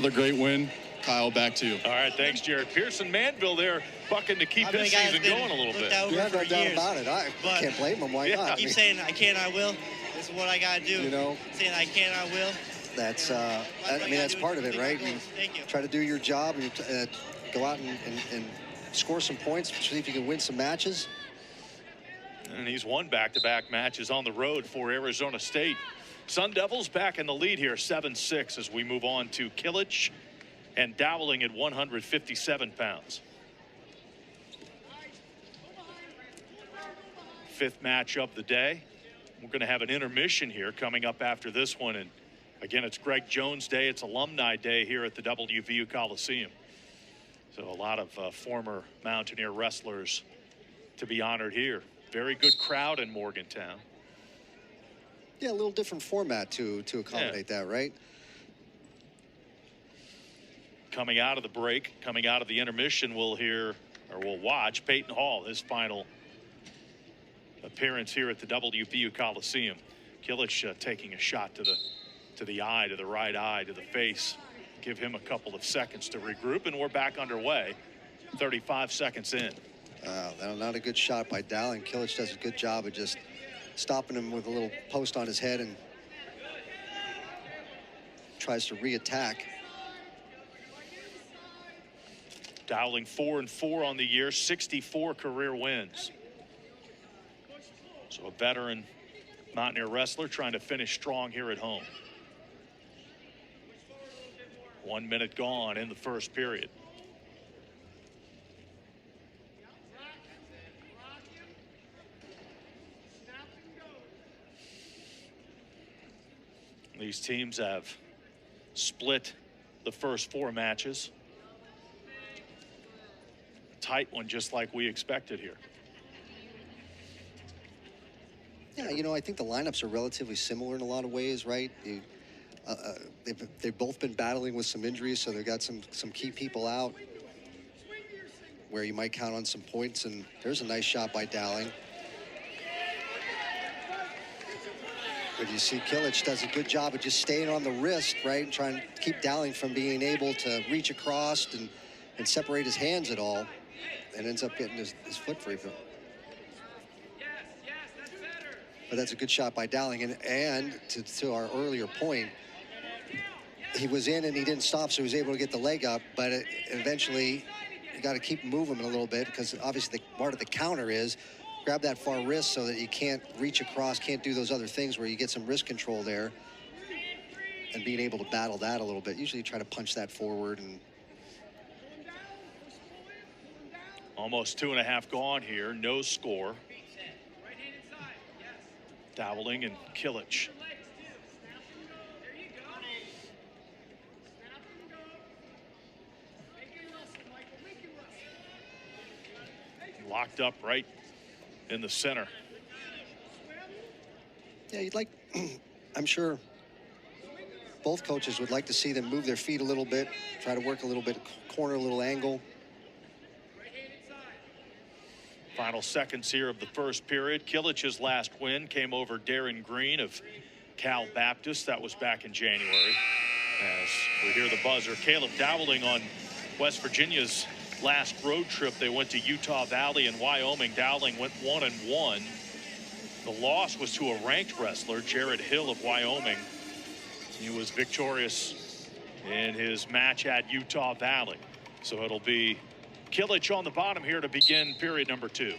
Another great win. Kyle, back to you. All right, thanks, Jared. Pearson Manville there bucking to keep his season going a little bit. Yeah, no doubt about it. I can't blame him. Why not? I keep saying I can, I will. This is what I got to do. You know, saying I can, I will. That's, I mean, that's part of it, right? You try to do your job and you go out and score some points, see if you can win some matches. And he's won back-to-back matches on the road for Arizona State. Sun Devils back in the lead here, 7-6, as we move on to Kilic and Dowling at 157 pounds. Fifth match of the day. We're going to have an intermission here coming up after this one. And again, it's Greg Jones Day. It's Alumni Day here at the WVU Coliseum. So a lot of former Mountaineer wrestlers to be honored here. Very good crowd in Morgantown. Yeah, a little different format to accommodate that, right? Coming out of the break, coming out of the intermission, we'll hear, or we'll watch Peyton Hall, his final appearance here at the WVU Coliseum. Kilic taking a shot to the eye, to the right eye, to the face. Give him a couple of seconds to regroup, and we're back underway. 35 seconds in. Not a good shot by Dowling. Kilic does a good job of just stopping him with a little post on his head and tries to re-attack. Dowling 4-4 on the year, 64 career wins. So a veteran Mountaineer wrestler trying to finish strong here at home. 1 minute gone in the first period. These teams have split the first 4 matches. Tight one, just like we expected here. Yeah, you know, I think the lineups are relatively similar in a lot of ways, right? They've both been battling with some injuries, so they've got some key people out where you might count on some points. And there's a nice shot by Dowling. But you see Kilic does a good job of just staying on the wrist, right, and trying to keep Dowling from being able to reach across and separate his hands at all, and ends up getting his foot free. But that's a good shot by Dowling. And to our earlier point, he was in and he didn't stop, so he was able to get the leg up. But eventually, you got to keep moving him a little bit, because obviously part of the counter is grab that far wrist so that you can't reach across, can't do those other things where you get some wrist control there, and being able to battle that a little bit. Usually you try to punch that forward. And almost 2.5 gone here, no score. Dowling and Kilic. Locked up right in the center. Yeah, you'd like, I'm sure both coaches would like to see them move their feet a little bit, try to work a little bit, corner a little angle. Final seconds here of the first period. Kilic's last win came over Darren Green of Cal Baptist. That was back in January. As we hear the buzzer, Caleb Dowling on West Virginia's last road trip. They went to Utah Valley and Wyoming. Dowling went 1-1. The loss was to a ranked wrestler, Jared Hill of Wyoming. He was victorious in his match at Utah Valley. So it'll be Kilic on the bottom here to begin period number 2.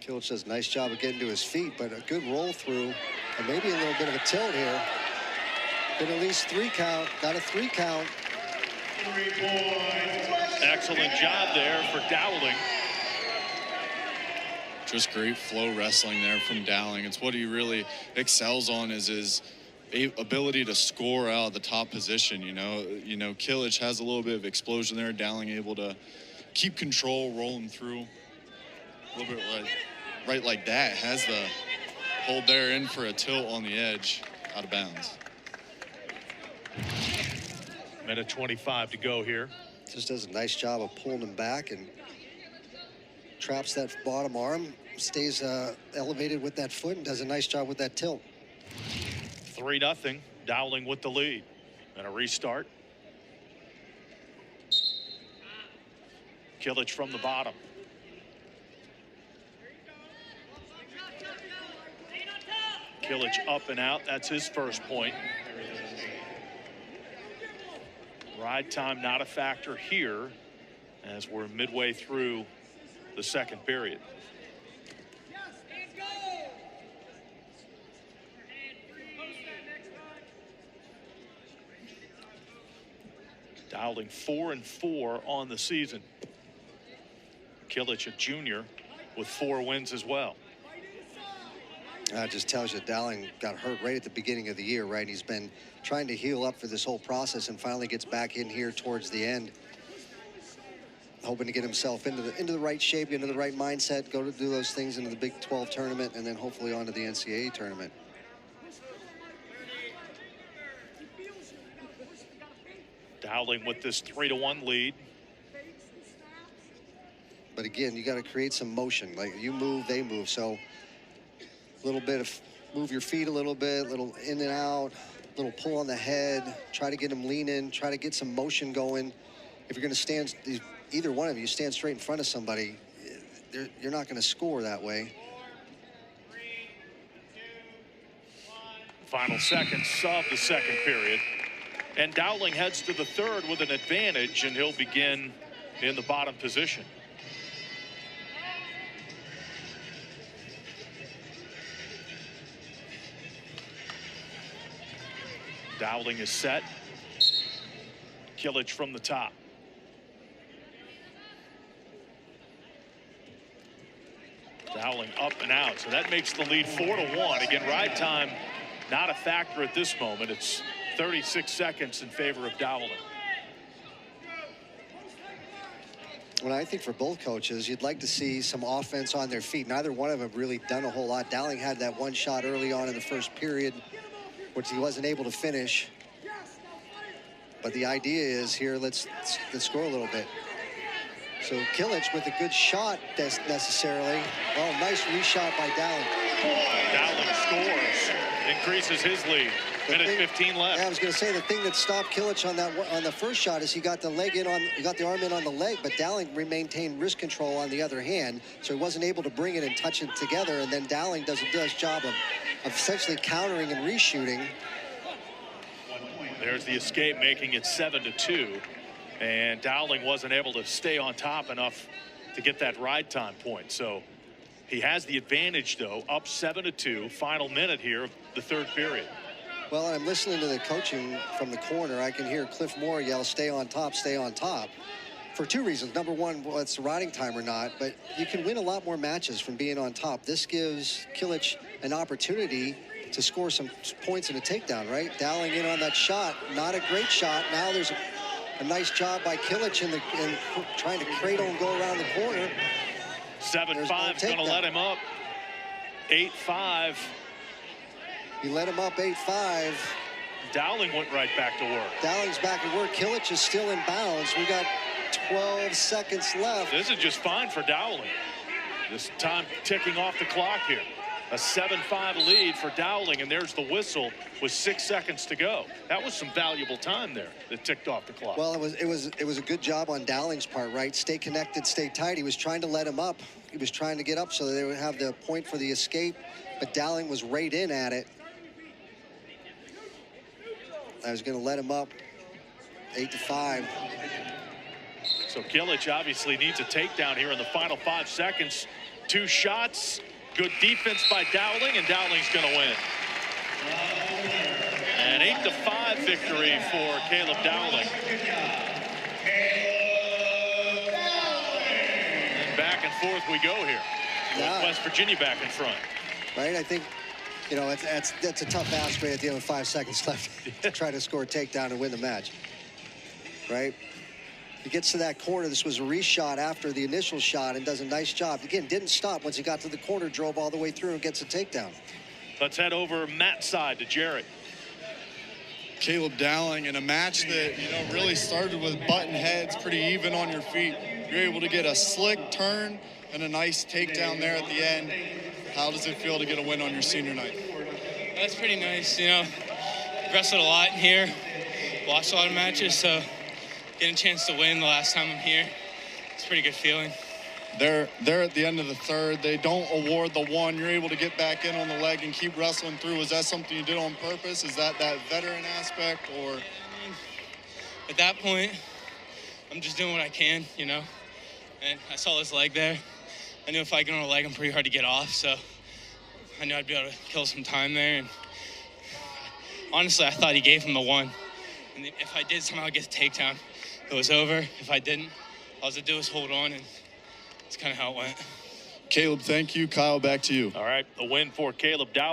Kilic does a nice job of getting to his feet, but a good roll through and maybe a little bit of a tilt here. But at least 3 count, got a 3 count. Excellent job there for Dowling. Just great flow wrestling there from Dowling. It's what he really excels on, is his ability to score out of the top position. You know, Kilic has a little bit of explosion there. Dowling able to keep control, rolling through a little bit right like that. Has the hold there in for a tilt on the edge, out of bounds. Minute 25 to go here. Just does a nice job of pulling him back and traps that bottom arm, stays elevated with that foot, and does a nice job with that tilt. 3-0, Dowling with the lead. And a restart. Kilic from the bottom. Kilic up and out. That's his first point. Ride time not a factor here as we're midway through the second period. Dowling 4-4 on the season. Kilic, a junior, with 4 wins as well. That just tells you Dowling got hurt right at the beginning of the year, right? He's been trying to heal up for this whole process and finally gets back in here towards the end, hoping to get himself into the right shape, into the right mindset, go to do those things into the Big 12 tournament, and then hopefully on to the NCAA tournament. Dowling with this 3-1 lead. But again, you got to create some motion. Like you move, they move. So a little bit of move your feet a little bit, little in and out, little pull on the head, try to get them leaning, try to get some motion going. If you're going to stand, either one of you stand straight in front of somebody, you're not going to score that way. Final seconds of the second period. And Dowling heads to the third with an advantage, and he'll begin in the bottom position. Dowling is set. Kilic from the top. Dowling up and out, so that makes the lead 4-1. Again, ride time not a factor at this moment. It's 36 seconds in favor of Dowling. Well, I think for both coaches, you'd like to see some offense on their feet. Neither one of them really done a whole lot. Dowling had that one shot early on in the first period, which he wasn't able to finish. But the idea is here, let's score a little bit. So Kilic with a good shot necessarily. Oh, nice reshot by Dowling. Dowling scores, increases his lead. Minute 15 left. Yeah, I was going to say the thing that stopped Kilic on the first shot is he got the arm in on the leg, but Dowling maintained wrist control on the other hand, so he wasn't able to bring it and touch it together. And then Dowling does a nice job of essentially countering and reshooting. There's the escape, making it 7-2, and Dowling wasn't able to stay on top enough to get that ride time point. So he has the advantage, though, up 7-2. Final minute here of the third period. Well, I'm listening to the coaching from the corner. I can hear Cliff Moore yell, "Stay on top, stay on top," for two reasons. Number one, well, it's riding time or not, but you can win a lot more matches from being on top. This gives Kilic an opportunity to score some points in a takedown, right? Dowling in on that shot, not a great shot. Now there's a nice job by Kilic in trying to cradle and go around the corner. 7-5 is going to let him up. 8-5. He let him up 8-5. Dowling went right back to work. Dowling's back at work. Kilic is still in bounds. We got 12 seconds left. This is just fine for Dowling. This time ticking off the clock here. A 7-5 lead for Dowling, and there's the whistle with 6 seconds to go. That was some valuable time there that ticked off the clock. Well, it was a good job on Dowling's part, right? Stay connected, stay tight. He was trying to let him up. He was trying to get up so they would have the point for the escape, but Dowling was right in at it. I was going to let him up 8-5. So Kilic obviously needs a takedown here in the final 5 seconds. 2 shots. Good defense by Dowling, and Dowling's going to win. An 8-5 victory for Caleb Dowling. And back and forth we go here. With West Virginia back in front. Right, I think, you know, that's a tough ask right at the end of 5 seconds left to try to score a takedown and win the match. Right? He gets to that corner. This was a reshot after the initial shot and does a nice job. Again, didn't stop once he got to the corner, drove all the way through and gets a takedown. Let's head over Matt's side to Jared. Caleb Dowling in a match that, you know, really started with button heads, pretty even on your feet. You're able to get a slick turn and a nice takedown there at the end. How does it feel to get a win on your senior night? That's pretty nice, you know. Wrestled a lot here. watched a lot of matches, so getting a chance to win the last time I'm here, it's a pretty good feeling. They're at the end of the third. They don't award the one. You're able to get back in on the leg and keep wrestling through. Was that something you did on purpose? Is that veteran aspect, or? At that point, I'm just doing what I can, you know. And I saw his leg there. I knew if I get on a leg, I'm pretty hard to get off, so I knew I'd be able to kill some time there. And honestly, I thought he gave him the one. And if I did somehow get the takedown, it was over. If I didn't, all I was to do was hold on, and that's kind of how it went. Caleb, thank you. Kyle, back to you. All right, the win for Caleb Dowling.